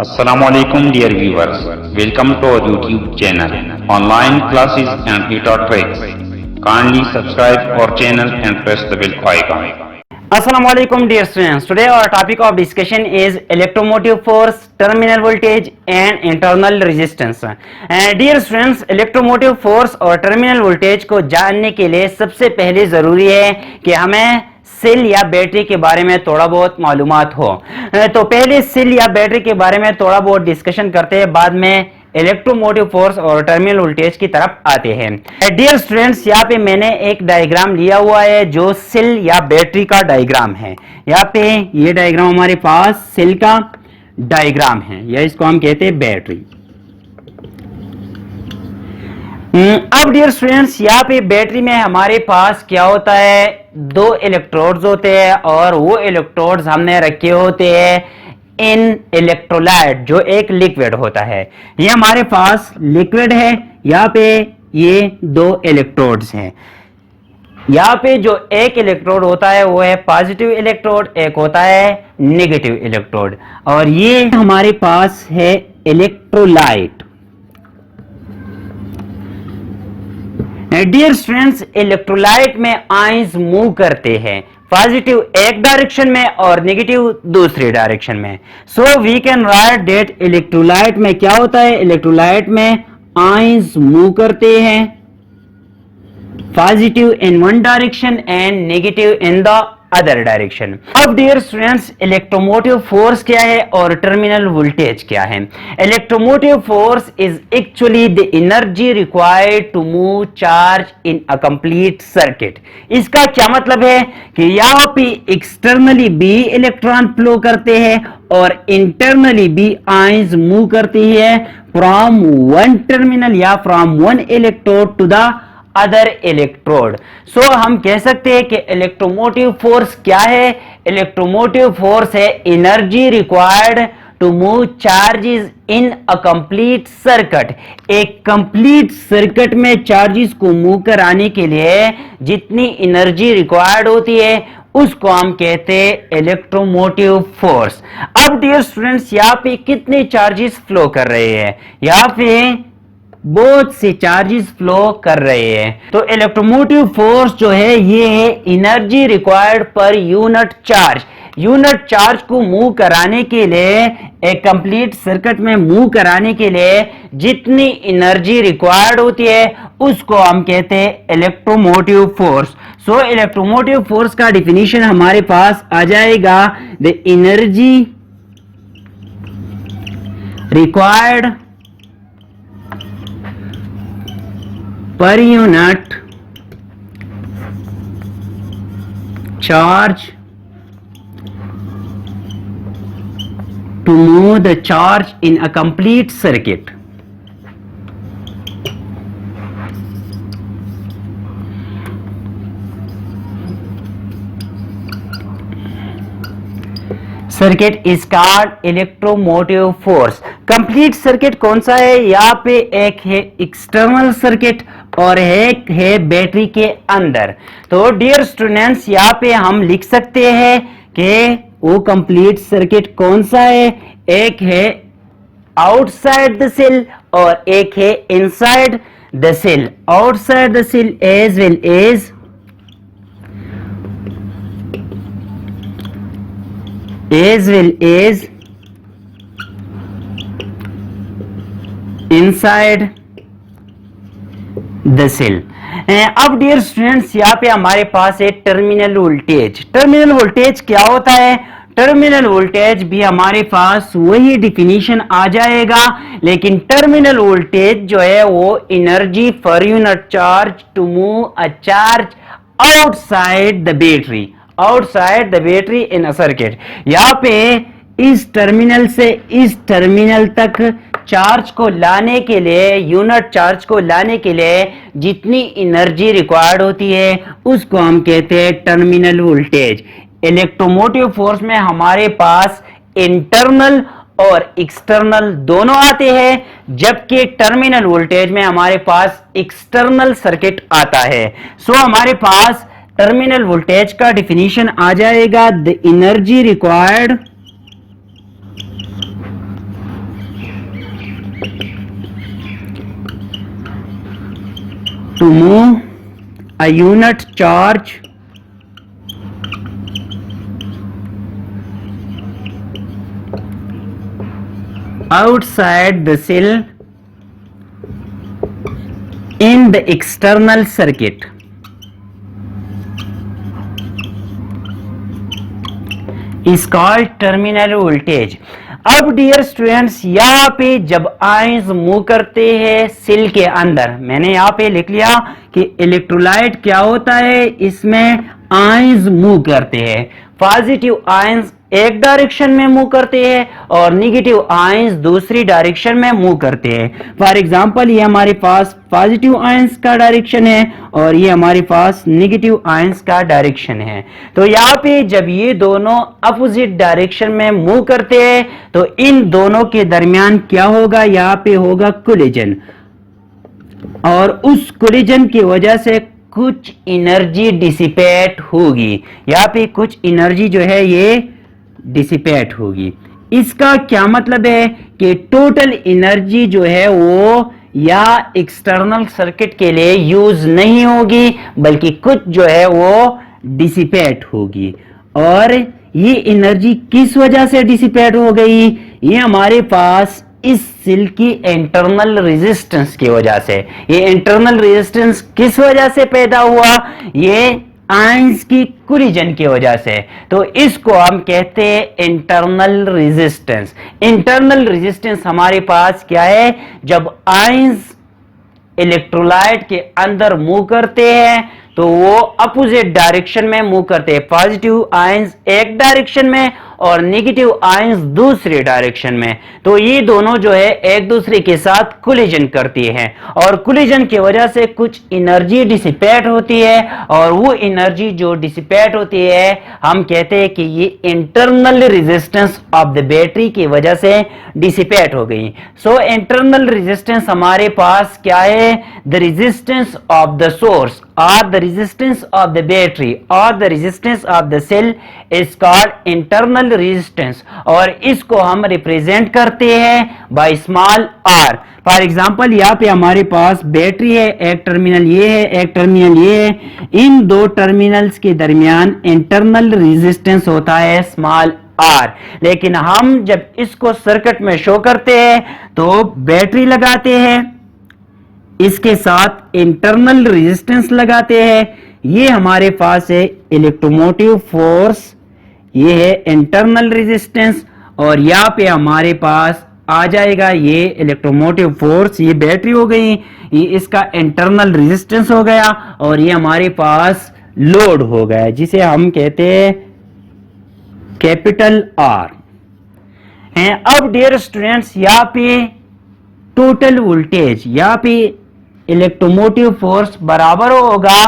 Assalamualaikum dear viewers. Welcome to our YouTube channel. Online classes and tutor tricks. Kindly subscribe our channel and press the bell icon. Assalamualaikum dear students. Today our topic of discussion is electromotive force, terminal voltage and internal resistance. Dear students, electromotive force और terminal voltage को जानने के लिए सबसे पहले जरूरी है कि हमें सेल या बैटरी के बारे में थोड़ा बहुत मालूमात हो। तो पहले सेल या बैटरी के बारे में थोड़ा बहुत डिस्कशन करते हैं, बाद में इलेक्ट्रोमोटिव फोर्स और टर्मिनल वोल्टेज की तरफ आते हैं। डियर स्टूडेंट्स, यहाँ पे मैंने एक डायग्राम लिया हुआ है जो सेल या बैटरी का डायग्राम है। यहाँ पे ये डायग्राम हमारे पास सेल का डायग्राम है या इसको हम कहते हैं बैटरी। अब डियर स्टूडेंट्स, यहाँ पे बैटरी में हमारे पास क्या होता है, दो इलेक्ट्रोड्स होते हैं और वो इलेक्ट्रोड्स हमने रखे होते हैं इन इलेक्ट्रोलाइट जो एक लिक्विड होता है। ये हमारे पास लिक्विड है, यहाँ पे ये दो इलेक्ट्रोड्स हैं। यहाँ पे जो एक इलेक्ट्रोड होता है वो है पॉजिटिव इलेक्ट्रोड, एक होता है नेगेटिव इलेक्ट्रोड, और ये हमारे पास है इलेक्ट्रोलाइट। डियर स्टूडेंट्स, इलेक्ट्रोलाइट में आयंस मूव करते हैं, पॉजिटिव एक डायरेक्शन में और नेगेटिव दूसरी डायरेक्शन में। So we can write that electrolyte में क्या होता है, इलेक्ट्रोलाइट में आयंस मूव करते हैं, positive in one direction and negative in the other direction. अब डियर स्टूडेंट्स, इलेक्ट्रोमोटिव फोर्स क्या है और टर्मिनल वोल्टेज क्या है। Electromotive force is actually the energy required to move charge in a complete circuit. इसका क्या मतलब है कि यहाँ पे एक्सटर्नली भी इलेक्ट्रॉन फ्लो करते हैं और इंटरनली भी आयंस मूव करती है फ्रॉम वन टर्मिनल या from one electrode to the other electrode. So हम कह सकते हैं कि इलेक्ट्रोमोटिव फोर्स क्या है। इलेक्ट्रोमोटिव फोर्स है energy required to move charges in a complete circuit. एक कंप्लीट सर्किट में चार्जेस को मूव कराने के लिए जितनी एनर्जी रिक्वायर्ड होती है उसको हम कहते हैं इलेक्ट्रोमोटिव फोर्स। अब डियर स्टूडेंट्स, यहाँ पे कितने चार्जेस फ्लो कर रहे हैं, यहाँ पे बहुत से चार्जेस फ्लो कर रहे हैं। तो इलेक्ट्रोमोटिव फोर्स जो है ये है एनर्जी रिक्वायर्ड पर यूनिट चार्ज। यूनिट चार्ज को मूव कराने के लिए, एक कंप्लीट सर्किट में मूव कराने के लिए जितनी एनर्जी रिक्वायर्ड होती है उसको हम कहते हैं इलेक्ट्रोमोटिव फोर्स। सो इलेक्ट्रोमोटिव फोर्स का डिफिनीशन हमारे पास आ जाएगा, the energy required per unit charge to move the charge in a complete circuit. Circuit is called electromotive force. Complete circuit कौन सा है, यहाँ पे एक है एक्सटर्नल सर्किट और एक है बैटरी के अंदर। तो डियर स्टूडेंट्स, यहाँ पे हम लिख सकते हैं कि वो कंप्लीट सर्किट कौन सा है, एक है आउटसाइड द सेल और एक है inside the cell. Outside the cell as well as inside the cell। अब डियर स्टूडेंट्स, यहाँ पे हमारे पास है टर्मिनल वोल्टेज। टर्मिनल वोल्टेज क्या होता है, टर्मिनल वोल्टेज भी हमारे पास वही डिफिनीशन आ जाएगा, लेकिन टर्मिनल वोल्टेज जो है वो energy per unit charge to move a charge outside the battery, outside the battery in a circuit. यहाँ पे इस टर्मिनल से इस टर्मिनल तक चार्ज को लाने के लिए, यूनिट चार्ज को लाने के लिए जितनी एनर्जी रिक्वायर्ड होती है उसको हम कहते हैं टर्मिनल वोल्टेज। इलेक्ट्रोमोटिव फोर्स में हमारे पास इंटरनल और एक्सटर्नल दोनों आते हैं, जबकि टर्मिनल वोल्टेज में हमारे पास एक्सटर्नल सर्किट आता है। सो हमारे पास टर्मिनल वोल्टेज का डिफिनीशन आ जाएगा, the energy required to move a unit charge outside the cell in the external circuit is called terminal voltage. अब डियर स्टूडेंट्स, यहाँ पे जब आयंस मूव करते हैं सेल के अंदर, मैंने यहाँ पे लिख लिया कि इलेक्ट्रोलाइट क्या होता है, इसमें आयंस मूव करते हैं। पॉजिटिव आयंस एक डायरेक्शन में मूव करते हैं और नेगेटिव आयंस दूसरी डायरेक्शन में मूव करते हैं। फॉर एग्जांपल, ये हमारे पास पॉजिटिव आयंस का डायरेक्शन है और ये हमारे पास नेगेटिव आयंस का डायरेक्शन है। तो यहाँ पे जब ये दोनों अपोजिट डायरेक्शन में मूव करते हैं तो इन दोनों के दरमियान क्या होगा, यहाँ पे होगा कोलिजन, और उस कोलिजन की वजह से कुछ एनर्जी डिसिपेट होगी। यहाँ पे कुछ एनर्जी जो है ये डिसिपेट होगी। इसका क्या मतलब है कि टोटल एनर्जी जो है वो या एक्सटर्नल सर्किट के लिए यूज नहीं होगी, बल्कि कुछ जो है वो डिसिपेट होगी। और ये एनर्जी किस वजह से डिसिपेट हो गई, ये हमारे पास इस सेल की इंटरनल रेजिस्टेंस की वजह से। ये इंटरनल रेजिस्टेंस किस वजह से पैदा हुआ, ये आयंस की कोलिजन की वजह से। तो इसको हम कहते हैं इंटरनल रेजिस्टेंस। इंटरनल रेजिस्टेंस हमारे पास क्या है, जब आयंस इलेक्ट्रोलाइट के अंदर मूव करते हैं तो वो अपोजिट डायरेक्शन में मूव करते हैं। पॉजिटिव आयंस एक डायरेक्शन में और नेगेटिव आयंस दूसरी डायरेक्शन में। तो ये दोनों जो है एक दूसरे के साथ कोलिजन करती हैं और कोलिजन की वजह से कुछ एनर्जी डिसिपेट होती है, और वो एनर्जी जो डिसिपेट होती है हम कहते हैं कि ये internal resistance of the battery की वजह से डिसिपेट हो गई। सो इंटरनल रेजिस्टेंस हमारे पास क्या है, the resistance of the source or the resistance of the battery or the resistance of the cell is called internal resistance, और इसको हम रिप्रेजेंट करते हैं by small r। For example, यहाँ पे हमारे पास बैटरी है, एक टर्मिनल ये है, एक टर्मिनल ये है। इन दो टर्मिनल्स के दरमियान इंटरनल रेजिस्टेंस होता है स्मॉल r। लेकिन हम जब इसको सर्किट में शो करते हैं तो बैटरी लगाते हैं, इसके साथ इंटरनल रेजिस्टेंस लगाते हैं। ये हमारे पास है इलेक्ट्रोमोटिव फोर्स, ये है इंटरनल रेजिस्टेंस, और यहाँ पे हमारे पास आ जाएगा ये इलेक्ट्रोमोटिव फोर्स, ये बैटरी हो गई, ये इसका इंटरनल रेजिस्टेंस हो गया, और ये हमारे पास लोड हो गया जिसे हम कहते हैं कैपिटल R। अब डियर स्टूडेंट्स, यहाँ पे टोटल वोल्टेज, यहाँ पे इलेक्ट्रोमोटिव फोर्स बराबर होगा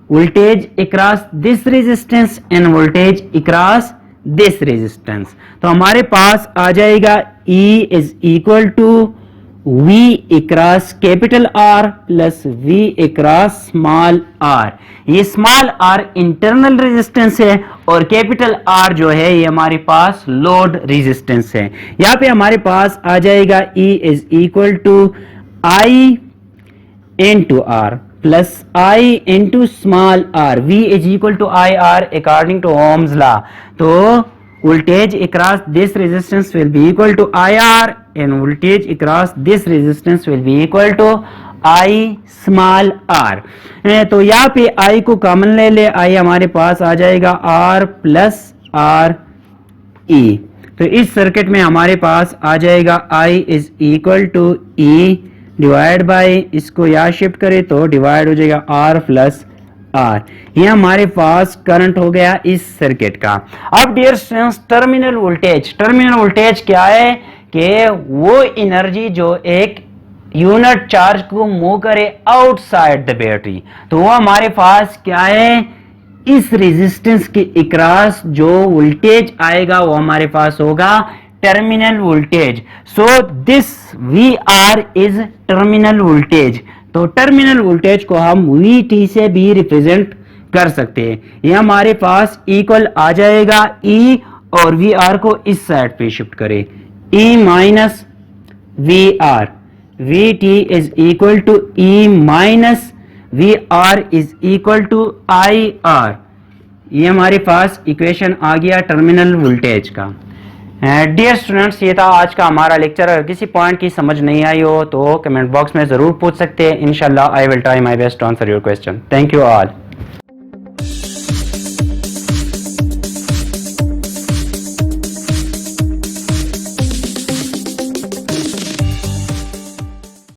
voltage across this resistance and voltage across this resistance. तो हमारे पास आ जाएगा E is equal to V across capital R plus V across small r। ये स्मॉल r इंटरनल रेजिस्टेंस है और कैपिटल R जो है ये हमारे पास लोड रेजिस्टेंस है। यहाँ पे हमारे पास आ जाएगा E is equal to I into R plus I into small r, V is equal to IR according to Ohm's law। तो voltage across this resistance will be equal to IR and voltage across this resistance will be equal to I small r। तो यहाँ पे I को common ले ले, I हमारे पास आ जाएगा R plus R E। तो इस सर्किट में हमारे पास आ जाएगा I is equal to E divide by, इसको यहाँ शिफ्ट करें तो डिवाइड हो जाएगा R प्लस R। ये हमारे पास करंट हो गया इस सर्किट का। अब डियर स्टूडेंट्स, टर्मिनल वोल्टेज क्या है कि वो एनर्जी जो एक यूनिट चार्ज को मूव करे आउटसाइड द बैटरी, तो वो हमारे पास क्या है, इस रेजिस्टेंस के अक्रॉस जो वोल्टेज आएगा वो हमारे पास होगा terminal voltage. So this VR is terminal voltage. तो टर्मिनल वोल्टेज को हम VT से भी रिप्रेजेंट कर सकते हैं। ये हमारे पास इक्वल आ जाएगा E और VR को इस साइड पे शिफ्ट करें, E minus VR, VT is equal to E minus VR is equal to IR। ये हमारे पास इक्वेशन आ गया टर्मिनल वोल्टेज का। डियर स्टूडेंट्स, ये था आज का हमारा लेक्चर। अगर किसी पॉइंट की समझ नहीं आई हो तो कमेंट बॉक्स में ज़रूर पूछ सकते हैं। इंशाल्लाह I will try my best to answer your question. Thank you all.